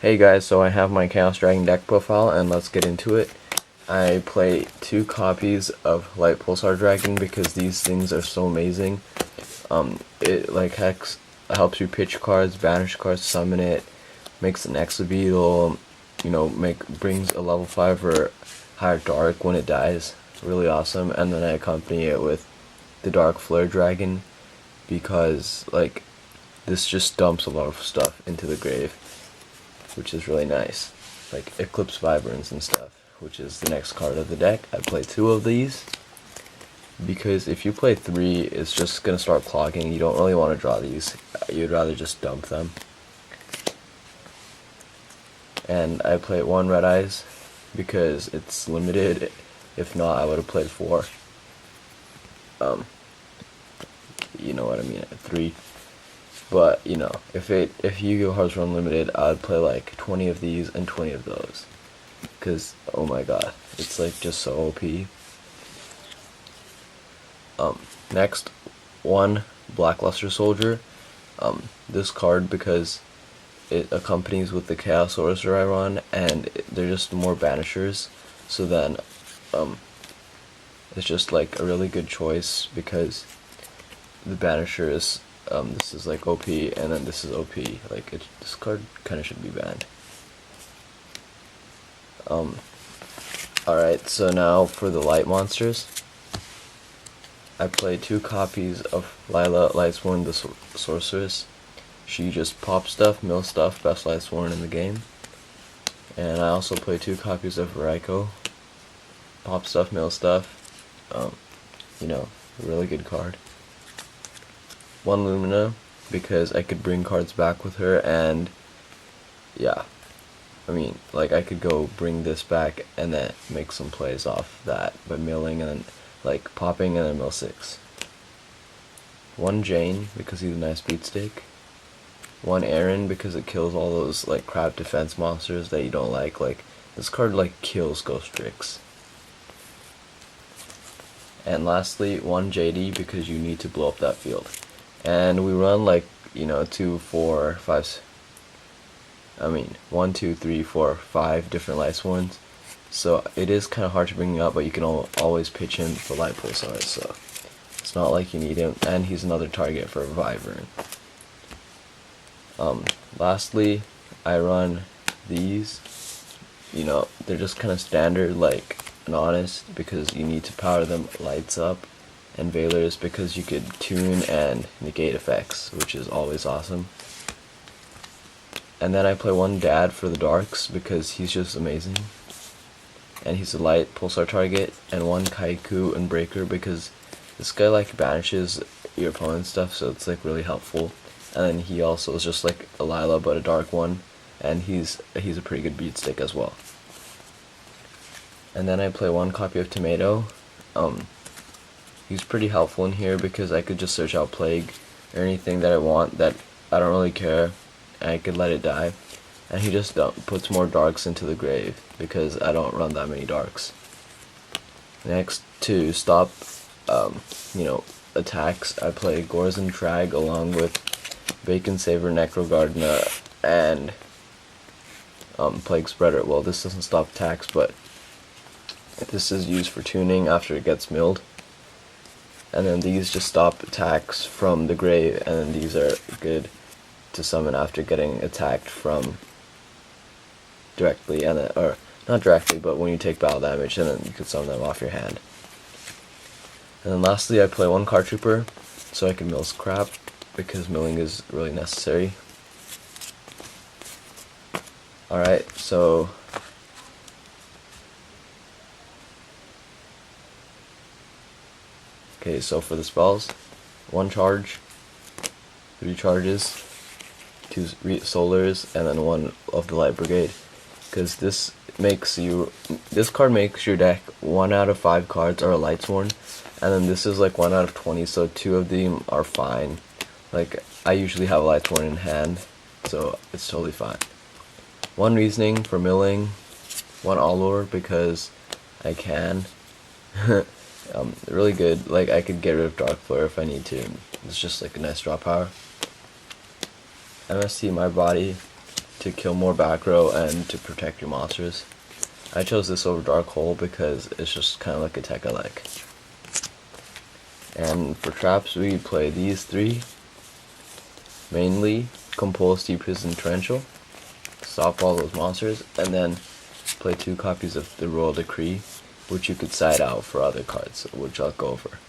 Hey guys, so I have my Chaos Dragon deck profile and let's get into it. I play 2 copies of Light Pulsar Dragon because these things are so amazing. It like helps you pitch cards, banish cards, summon it, makes an Exobeetle, brings a level 5 or higher Dark when it dies. It's really awesome. And then I accompany it with the Dark Flare Dragon because this just dumps a lot of stuff into the grave, which is really nice, like Eclipse Vibrance and stuff, which is the next card of the deck. I play 2 of these because if you play 3, it's just gonna start clogging. You don't really want to draw these. You'd rather just dump them. And I play 1 Red Eyes because it's limited. If not, I would have played 4. You know what I mean, 3. But, if Yu-Gi-Oh! Hearts were unlimited, I'd play like 20 of these and 20 of those. Because, oh my god, it's like just so OP. Next, 1 Blackluster Soldier. This card, because it accompanies with the Chaos Sorcerer I run, and they're just more banishers. So then, it's just like a really good choice because the banisher is this is like OP, and then this is OP. This card kind of should be banned. Alright, so now for the light monsters. I play 2 copies of Lila Lightsworn the Sorceress. She just pops stuff, mills stuff, best Lightsworn in the game. And I also play 2 copies of Raiko. Pop stuff, mill stuff. Really good card. 1 Lumina, because I could bring cards back with her, and yeah, I could go bring this back and then make some plays off that by milling and then popping and then mill 6. 1 Jane, because he's a nice beat stick. 1 Aaron, because it kills all those crap defense monsters that you don't like. This card kills Ghost Tricks. And lastly, 1 JD, because you need to blow up that field. And we run 2, 4, 5. 1, 2, 3, 4, 5 different Lightsworns. So it is kind of hard to bring up, but you can always pitch him for Light Pulsar. So it's not like you need him, and he's another target for Wyvern. Lastly, I run these. They're just kind of standard, and honest, because you need to power them lights up. And Veilers, because you could tune and negate effects, which is always awesome. And then I play 1 Dad for the Darks, because he's just amazing. And he's a light pulsar target. And 1 Kaiku and Breaker, because this guy banishes your opponent's stuff, so it's really helpful. And then he also is just like a Lila, but a dark one. And he's a pretty good beat stick as well. And then I play 1 copy of Tomato. He's pretty helpful in here because I could just search out Plague or anything that I want that I don't really care, and I could let it die. And he just puts more darks into the grave because I don't run that many darks. Next, to stop attacks, I play Gorzen Trag along with Bacon Saver, Necrogardna, and Plague Spreader. Well, this doesn't stop attacks, but this is used for tuning after it gets milled. And then these just stop attacks from the grave, and then these are good to summon after getting attacked from directly, or not directly, but when you take battle damage, and then you can summon them off your hand. And then lastly, I play 1 Card Trooper, so I can mill crap, because milling is really necessary. Alright, so okay, so for the spells, 1 charge, 3 charges, 2 solars, and then 1 of the Light Brigade. Because this card makes your deck 1 out of 5 cards are a Lightsworn, and then this is 1 out of 20, so 2 of them are fine. I usually have a Lightsworn in hand, so it's totally fine. 1 Reasoning for milling, 1 Allure because I can. Really good. I could get rid of Dark Flare if I need to. It's just a nice draw power. MST My Body to kill more back row and to protect your monsters. I chose this over Dark Hole because it's just kind of like a tech I like. And for traps, we play these three. Mainly, Compulse, Deepest, and Torrential. Stop all those monsters, and then play 2 copies of the Royal Decree, which you could side out for other cards, which I'll go over.